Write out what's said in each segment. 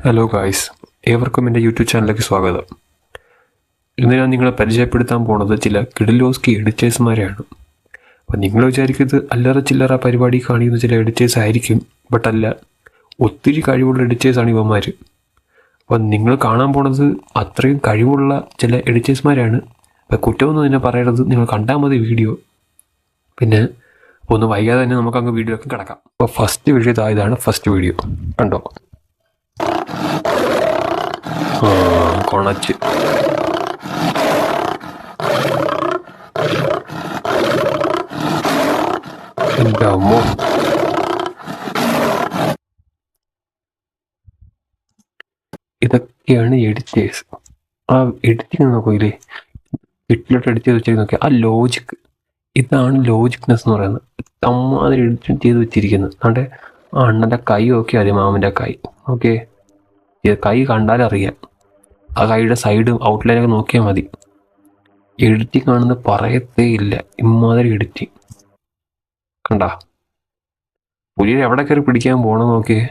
Hello guys, ഏവർക്കും എൻ്റെ YouTube ചാനലിലേക്ക് സ്വാഗതം. ഇന്ന് ഞാൻ നിങ്ങളെ പരിചയപ്പെടുത്താൻ പോണത് ചില കിടിലോസ്കി എഡിറ്റേഴ്സ്മാരെയാണ്. അപ്പം നിങ്ങൾ വിചാരിക്കുന്നത് അല്ലറ ചില്ലറ പരിപാടി കാണിക്കുന്ന ചില എഡിറ്റേഴ്സ് ആയിരിക്കും, ബട്ട് അല്ല, ഒത്തിരി കഴിവുള്ള എഡിറ്റേഴ്സാണ് ഇവന്മാർ. അപ്പം നിങ്ങൾ കാണാൻ പോണത് അത്രയും കഴിവുള്ള ചില എഡിറ്റേഴ്സ്മാരാണ്. അപ്പം കുറ്റമൊന്നും തന്നെ പറയണത്, നിങ്ങൾ കണ്ടാൽ മതി വീഡിയോ. പിന്നെ ഒന്ന് വൈകാതെ തന്നെ നമുക്കങ്ങ് വീഡിയോ ഒക്കെ കിടക്കാം. അപ്പോൾ ഫസ്റ്റ് വീഡിയോ ഇതാണ് ഫസ്റ്റ് വീഡിയോ, കണ്ടോ? കൊണച്ച് എൻ്റെ അമ്മോ, ഇതൊക്കെയാണ് എഡിറ്റേഴ്സ്. ആ എഡിറ്റിങ് നോക്കില്ലേ, വീട്ടിലോട്ട് എഡിറ്റ് ചെയ്ത് വെച്ചിരിക്കുന്ന നോക്കിയാൽ ആ ലോജിക്, ഇതാണ് ലോജിക്നെസ് എന്ന് പറയുന്നത്. അമ്മാതിരി എഡിറ്റ് ചെയ്ത് വെച്ചിരിക്കുന്നത്. അതുകൊണ്ട് ആ അണ്ണൻ്റെ കൈ നോക്കിയാൽ മതി, മാമൻ്റെ കൈ. ഓക്കെ, കൈ കണ്ടാലറിയാം. ആ കൈയുടെ സൈഡും ഔട്ട്ലൈനൊക്കെ നോക്കിയാൽ മതി. എഡിറ്റിംഗ് ആണെന്ന് പറയത്തേ ഇല്ല, ഇമ്മാതിരി എഡിറ്റിംഗ്. കണ്ട പുലിയെ എവിടെ കയറി പിടിക്കാൻ പോകണം നോക്കിയേ.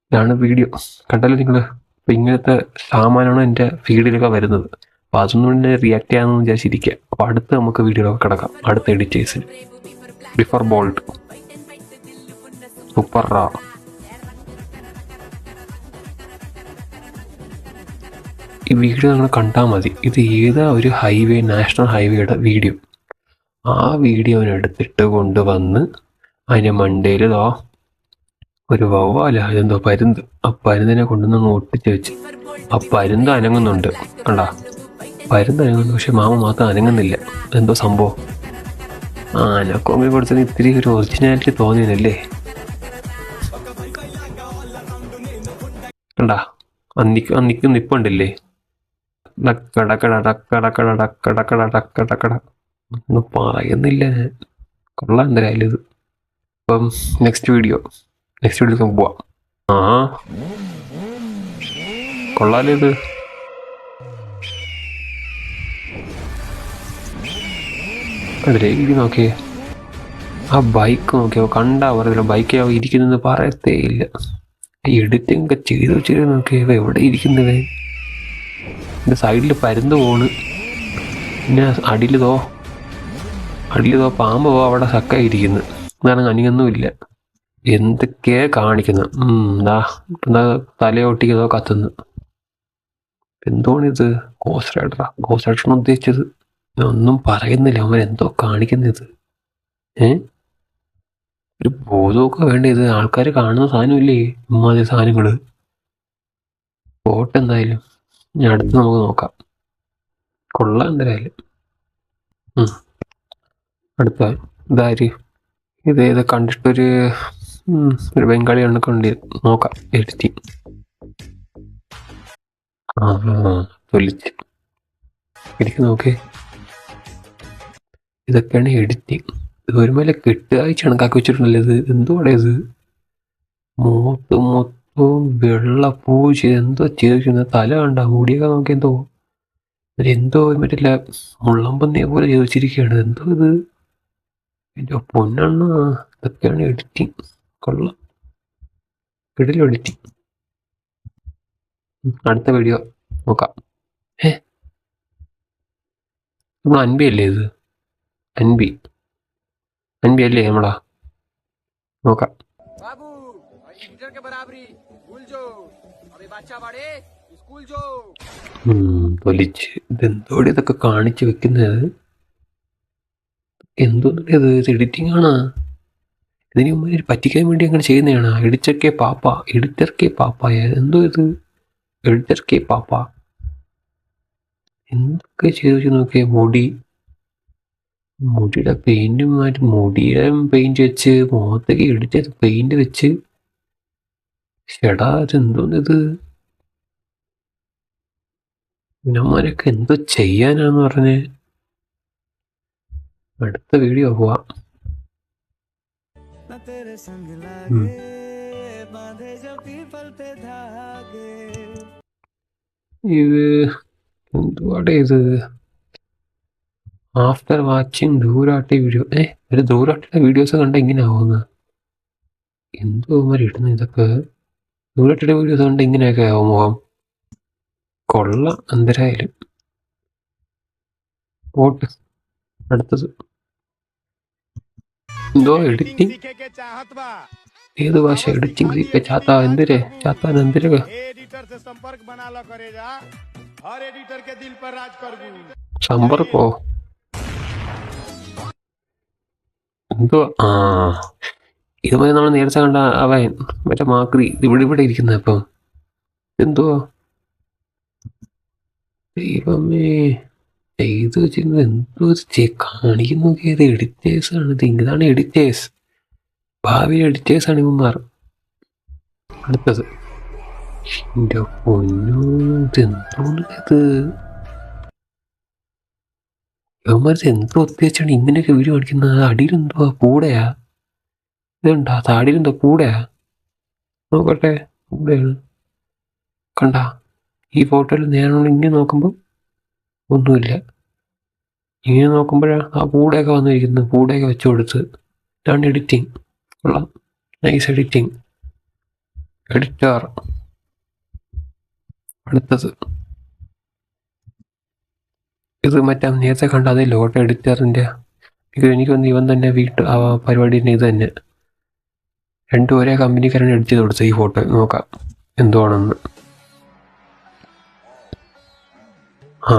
ഇതാണ് വീഡിയോ, കണ്ടല്ലോ നിങ്ങൾ. അപ്പം ഇങ്ങനത്തെ സാമാനാണ് എൻ്റെ ഫീഡിലൊക്കെ വരുന്നത്. അപ്പം അതൊന്നും തന്നെ റിയാക്ട് ചെയ്യാമെന്ന് വിചാരിച്ചിരിക്കുക. അപ്പോൾ അടുത്ത് നമുക്ക് വീഡിയോയിലൊക്കെ കിടക്കാം. അടുത്ത എഡിറ്റേഴ്സിന് ബിഫോർ ബോൾട്ട്, സൂപ്പർ റാ. ഈ വീഡിയോ നിങ്ങൾ കണ്ടാൽ മതി. ഇത് ഏതാ ഒരു ഹൈവേ, നാഷണൽ ഹൈവേയുടെ വീഡിയോ. ആ വീഡിയോനെടുത്തിട്ട് കൊണ്ടുവന്ന് അതിൻ്റെ മണ്ടയിൽ ഒരു വവ്വാല, ഇതെന്തോ പരുന്ത്. ആ പരുന്തിനെ കൊണ്ടുവന്ന് ഒട്ടിച്ച് വെച്ച് ആ പരുന്ത് അനങ്ങുന്നുണ്ട്. കണ്ടാ, പരുന്ത് അനങ്ങുന്നു, പക്ഷെ മാമ മാത്രം അനങ്ങുന്നില്ല. എന്തോ സംഭവം. അനക്കൊമ്പി കൊടുത്തത് ഇത്തിരി ഒരു ഒറിജിനാലിറ്റി തോന്നിയതല്ലേ. കണ്ടാ, നിൽക്കും നിപ്പുണ്ടില്ലേ. ഒന്നും പറയുന്നില്ല ഞാൻ. കൊള്ളാം എന്തായാലും ഇത്. അപ്പം നെക്സ്റ്റ് വീഡിയോക്ക് പോവാം. കൊള്ളാലോ ഇത്. അതിലേക്ക് നോക്കിയേ, ആ ബൈക്ക് നോക്കിയോ, കണ്ടാ പറയുന്നില്ല ബൈക്ക് ഇരിക്കുന്നത് പറയത്തേ ഇല്ല. എഡിറ്റിംഗ് ഒക്കെ ചെയ്ത് വെച്ചിട്ട് നോക്കിയവ എവിടെ ഇരിക്കുന്നത്. എൻ്റെ സൈഡിൽ പരുന്ത് പോണ്, പിന്നെ അടിയിലതോ പാമ്പ് അവിടെ സക്കായിരിക്കുന്നു. എന്നാണെങ്കിൽ അനിയൊന്നുമില്ല. എന്തൊക്കെയാ കാണിക്കുന്നത്. എന്താ തലയൊട്ടിക്കതോ കത്തുന്നു. എന്തോണിത്? ഗോസ്റ്റ് റൈഡറാണ് ഉദ്ദേശിച്ചത്. ഒന്നും പറയുന്നില്ല, അവൻ എന്തോ കാണിക്കുന്നത്. ഒരു ബോധമൊക്കെ വേണ്ട. ഇത് ആൾക്കാർ കാണുന്ന സാധനമില്ലേ, ഇമ്മാതിരി സാധനങ്ങൾ. പോട്ടെ എന്തായാലും, ഞാൻ അടുത്ത് നമുക്ക് നോക്കാം. കൊള്ളാം എന്തായാലും. അടുത്ത ഇതാര്? ഇത് കണ്ടിട്ടൊരു ബംഗാളി കണ്ടി നോക്കാം. എഡിറ്റിംഗ് തൊലിച്ച് എനിക്ക് നോക്കേ. ഇതൊക്കെയാണ് എഡിറ്റിംഗ്. ഇത് ഒരുമേലെ കെട്ടുകാഴ്ച കണക്കാക്കി വെച്ചിട്ടുണ്ടല്ലോ. ഇത് എന്തുവാടെ ഇത്? മൊത്തവും വെള്ള പൂജ എന്തോ ചെയ്തിരിക്കുന്നത്. തല കണ്ട, മുടിയൊക്കെ നോക്കി എന്തോ മറ്റില്ല മുള്ളമ്പന്നിയെ പോലെ ചെയ്ത് വെച്ചിരിക്കുകയാണ്. എന്തോ ഇത്? എൻ്റെ പൊന്നെണ്ണ, ഇതൊക്കെയാണ് എഡിറ്റിംഗ്. കൊള്ളാം, കിടിലം എഡിറ്റിംഗ്. അടുത്ത വീഡിയോ നോക്കാം. നമ്മൾ അൻപി അല്ലേ ഇത്? അൻപി അല്ലേ നമ്മളാ? നോക്കാം. പൊലിച്ച് ഇതെന്തോടെ ഇതൊക്കെ കാണിച്ചു വെക്കുന്നത്? എന്തോന്നേ ഇത്? എഡിറ്റിംഗ് ആണ്. ഇതിന് മുമ്പ് പറ്റിക്കാൻ വേണ്ടി അങ്ങനെ ചെയ്യുന്നതാണ്. എഡിറ്റർ കെ പാപ്പായ എന്തോ ഇത്? എഡിറ്റർ കെ പാപ്പ എന്തൊക്കെ ചെയ്തു വെച്ച് നോക്കിയാൽ. മുടിയുടെ പെയിന്റ് മാറ്റി, മുടിയുടെ പെയിന്റ് വെച്ച്, മുഖത്തേക്ക് എഡിറ്റ് ചെയ്ത് പെയിന്റ് വെച്ച്. ചേടാ, ഇതെന്തോന്നിത്? നമ്മരൊക്കെ എന്തോ ചെയ്യാനാന്ന് പറഞ്ഞ്. അടുത്ത വീഡിയോ പോവാം. ഇത് എന്തുവാടെ ഇത്? ആഫ്റ്റർ വാച്ചിങ് ദൂരാട്ടി വീഡിയോ. ഒരു ദൂരാട്ടിയുടെ വീഡിയോസ് കണ്ട ഇങ്ങനെ ആവുന്ന എന്തോ ഇടുന്ന ഇതൊക്കെ. ദൂരട്ടിയുടെ വീഡിയോസ് കൊണ്ട് ഇങ്ങനെയൊക്കെ ആവും മുഖം. കൊള്ളാം എന്തരായാലും. പോട്ട് അടുത്തത് എന്തോ എഡിറ്റിംഗ്. ഏത് ഭാഷ എഡിറ്റിംഗ് സീക്കെ ചാത്ത എന്തിരെ ചാത്താൻ എന്തിരെ സമ്പർക്കോ എന്തോ. ആ ഇതുപോലെ നമ്മൾ നേരത്തെ കണ്ട അവൻ മറ്റേ മാക്രി ഇവിടെ ഇരിക്കുന്ന ഇപ്പം എന്തോ ദൈവമേ ഇത് വെച്ചിരുന്നത് എന്തോ കാണിക്കുന്നു. ഏത് എഡിറ്റേഴ്സ് ആണ് ഇത്? ഇതാണ് എഡിറ്റേഴ്സ്, ഭാവി എഡിറ്റേഴ്സ് ആണ് ഇവന്മാർ. അടുത്തത് എന്റെ പൊന്നു ഇതെന്തോന്ന് ഇത്? ഇവന്മാർ എന്തോ ഒത്തിവെച്ചാണ് ഇങ്ങനെയൊക്കെ വീഡിയോ കാണിക്കുന്നത്. അടിയിലെന്തോ പൂടയാ ഇതുണ്ടാ? താടിയിലെന്തോ പൂടയാ? നോക്കട്ടെ, പൂടയാണ് കണ്ട. ഈ ഫോട്ടോയിൽ ഞാനുള്ള ഇങ്ങനെ നോക്കുമ്പോൾ ഒന്നുമില്ല, ഇങ്ങനെ നോക്കുമ്പോഴാണ് ആ പൂടയൊക്കെ വന്നിരിക്കുന്നത്. പൂടയൊക്കെ വെച്ച് കൊടുത്ത് ഇതാണ് എഡിറ്റിംഗ്. കൊള്ളാം, നൈസ് എഡിറ്റിംഗ് എഡിറ്റർ. അടുത്തത് ഇത് മറ്റേ നേരത്തെ കണ്ട അതേ ലോട്ടോ എഡിറ്ററിൻ്റെ. എനിക്കൊന്ന് ഇവൻ തന്നെ ആ പരിപാടി തന്നെ ഇത് തന്നെ. രണ്ടും ഒരേ കമ്പനിക്കാരാണ് എഡിറ്റ് ചെയ്ത് കൊടുത്തത്. ഈ ഫോട്ടോ നോക്കാം എന്തുവാണെന്ന്. ആ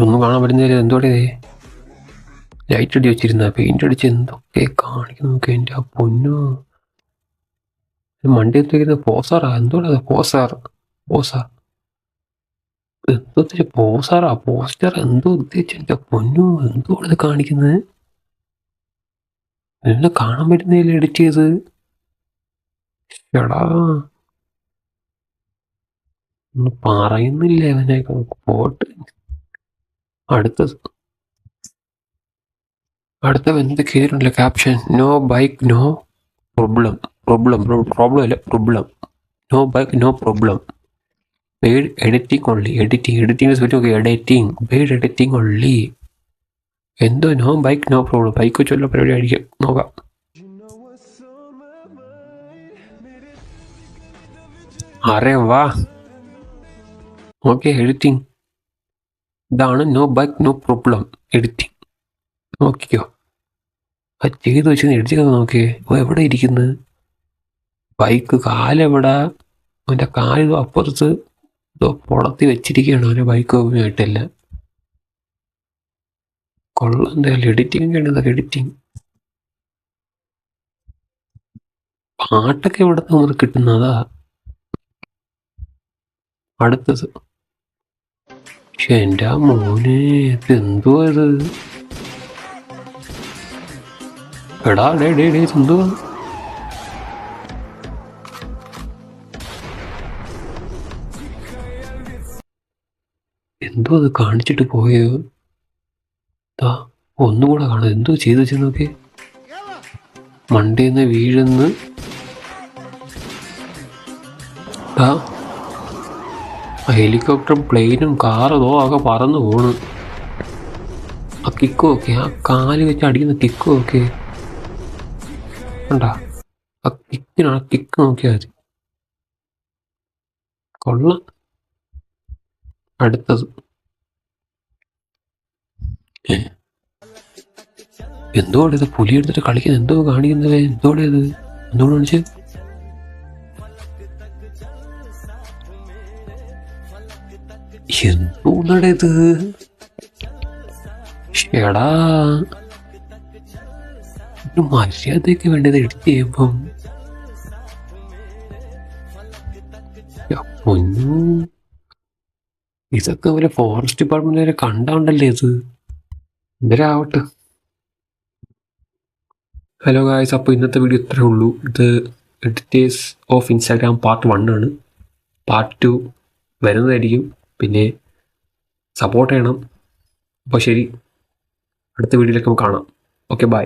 ഒന്നും കാണാൻ പറ്റുന്നില്ല. എന്തോടെ ലൈറ്റ് അടി വെച്ചിരുന്ന പെയിന്റ് അടിച്ച് എന്തൊക്കെ കാണിക്കുന്നു നോക്കി. എൻ്റെ ആ പൊന്നു മണ്ടി എത്തിക്കുന്ന പോസാറാ. എന്തോടാ പോസാർ എന്തോ പോസാറാ പോസ്റ്റർ എന്തോ ഉദ്ദേശിച്ചു. എൻ്റെ പൊന്നു എന്തോടത് കാണിക്കുന്നത്? എന്നെ കാണാൻ പറ്റുന്നില്ല എഡിറ്റ് ചെയ്ത്. എടാ ഒന്നും പറയുന്നില്ല അവനെ. പോട്ട് അടുത്ത എന്തൊക്കെ ചെയ്തിട്ടുണ്ടല്ലോ caption. No bike no problem. അല്ല problem. No bike no problem. Paid editing only. Editing നോക്കി. Paid editing only. എന്തോ no bike no problem. Bike വെച്ചുള്ള പരിപാടി ആയിരിക്കും. നോക്കാം. അറേ വാ. ഓക്കെ എഡിറ്റിംഗ് ഇതാണ്. No bike no problem editing. നോക്കിക്കോ, ആ ചെയ്ത് വെച്ച് എഡിറ്റിംഗ് നോക്കിയേ. എവിടെ ഇരിക്കുന്നത് ബൈക്ക്? കാലെവിടെ? അവൻ്റെ കാലിതോ അപ്പുറത്ത് ഇതോ പുളത്തി വെച്ചിരിക്കുകയാണ്. അവൻ്റെ ബൈക്ക് ആയിട്ടില്ല. കൊള്ളാം എന്തായാലും. എഡിറ്റിംഗ് ആണ് ഇതൊക്കെ. എഡിറ്റിംഗ് പാട്ടൊക്കെ എവിടെ നമുക്ക് കിട്ടുന്നതാ. അടുത്തത് പക്ഷെ എൻ്റെ മോനെ ഇതെന്തോ ഇത്? എടാ ഡേ എന്തോ എന്തോ അത് കാണിച്ചിട്ട് പോയോ? ഒന്നുകൂടെ കാണാം. എന്തോ ചെയ്തു വെച്ച് നോക്കി. മണ്ടേന്ന് വീഴുന്ന്. ഹെലികോപ്റ്ററും പ്ലെയിനും കാറതോ ആകെ പറന്നു പോണ്. ആ കിക്ക് നോക്കി, ആ കാല് വെച്ച് അടിക്കുന്ന കിക്ക് നോക്കി. കണ്ടാ ആ കിക്ക് നോക്കിയാൽ മതി. കൊള്ളാം. അടുത്തത് എന്തോടെ ഇത്? പുലി എടുത്തിട്ട് കളിക്കുന്നത് എന്തോ കാണിക്കുന്നത്. എന്തോടെ ഇത്? എന്തോടെ കാണിച്ച് എന്തോന്നടെ ഇത്? എടാ മര്യാദയ്ക്ക് വേണ്ടത് എഡിറ്റ് ചെയ്യുമ്പം. പൊന്നു ഇതൊക്കെ ഒരു ഫോറസ്റ്റ് ഡിപ്പാർട്ട്മെന്റ് വരെ കണ്ടാണ്ടല്ലേ ഇത്? എന്തരാവട്ടെ. ഹലോ ഗായ്സ്, അപ്പോൾ ഇന്നത്തെ വീഡിയോ ഇത്രേ ഉള്ളൂ. ഇത് എഡിറ്റേഴ്സ് ഓഫ് ഇൻസ്റ്റാഗ്രാം പാർട്ട് 1 ആണ്. പാർട്ട് 2 വരുന്നതായിരിക്കും. പിന്നെ സപ്പോർട്ട് ചെയ്യണം. അപ്പോൾ ശരി, അടുത്ത വീഡിയോയിലേക്ക് നമുക്ക് കാണാം. Okay bye.